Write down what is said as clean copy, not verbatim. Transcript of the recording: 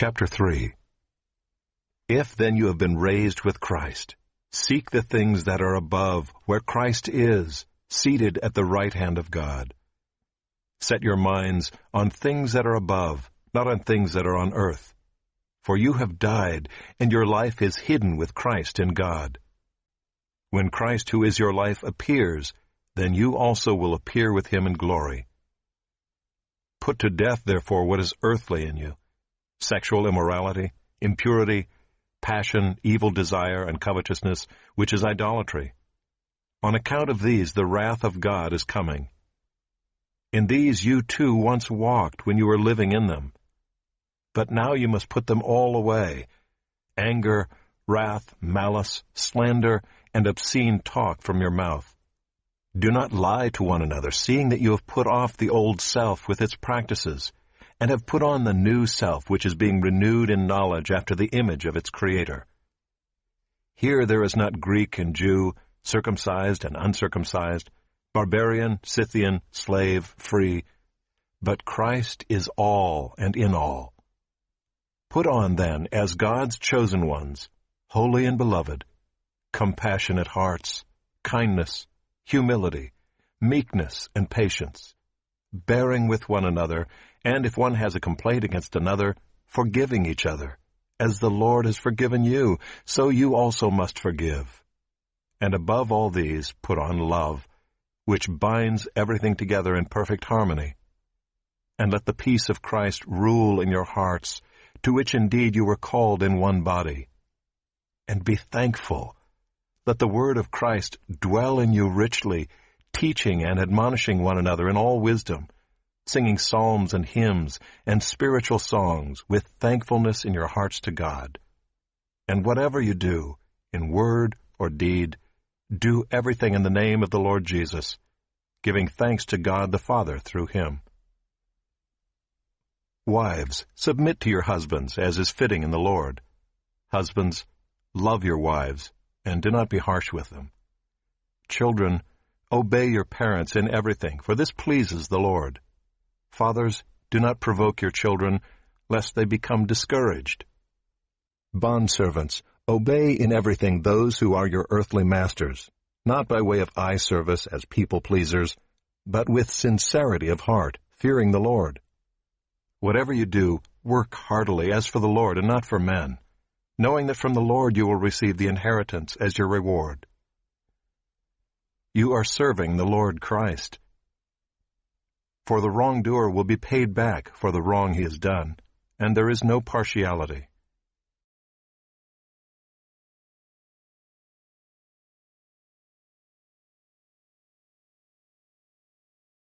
Chapter 3. If then you have been raised with Christ, seek the things that are above, where Christ is, seated at the right hand of God. Set your minds on things that are above, not on things that are on earth. For you have died, and your life is hidden with Christ in God. When Christ, who is your life, appears, then you also will appear with him in glory. Put to death, therefore, what is earthly in you: sexual immorality, impurity, passion, evil desire, and covetousness, which is idolatry. On account of these the wrath of God is coming. In these you too once walked when you were living in them. But now you must put them all away: anger, wrath, malice, slander, and obscene talk from your mouth. Do not lie to one another, seeing that you have put off the old self with its practices, and have put on the new self, which is being renewed in knowledge after the image of its Creator. Here there is not Greek and Jew, circumcised and uncircumcised, barbarian, Scythian, slave, free, but Christ is all and in all. Put on then, as God's chosen ones, holy and beloved, compassionate hearts, kindness, humility, meekness, and patience, bearing with one another, and if one has a complaint against another, forgiving each other. As the Lord has forgiven you, so you also must forgive. And above all these, put on love, which binds everything together in perfect harmony. And let the peace of Christ rule in your hearts, to which indeed you were called in one body. And be thankful. Let the word of Christ dwell in you richly, teaching and admonishing one another in all wisdom, singing psalms and hymns and spiritual songs with thankfulness in your hearts to God. And whatever you do, in word or deed, do everything in the name of the Lord Jesus, giving thanks to God the Father through him. Wives, submit to your husbands, as is fitting in the Lord. Husbands, love your wives, and do not be harsh with them. Children, obey your parents in everything, for this pleases the Lord. Fathers, do not provoke your children, lest they become discouraged. Bondservants, obey in everything those who are your earthly masters, not by way of eye service as people-pleasers, but with sincerity of heart, fearing the Lord. Whatever you do, work heartily as for the Lord and not for men, knowing that from the Lord you will receive the inheritance as your reward. You are serving the Lord Christ. For the wrongdoer will be paid back for the wrong he has done, and there is no partiality.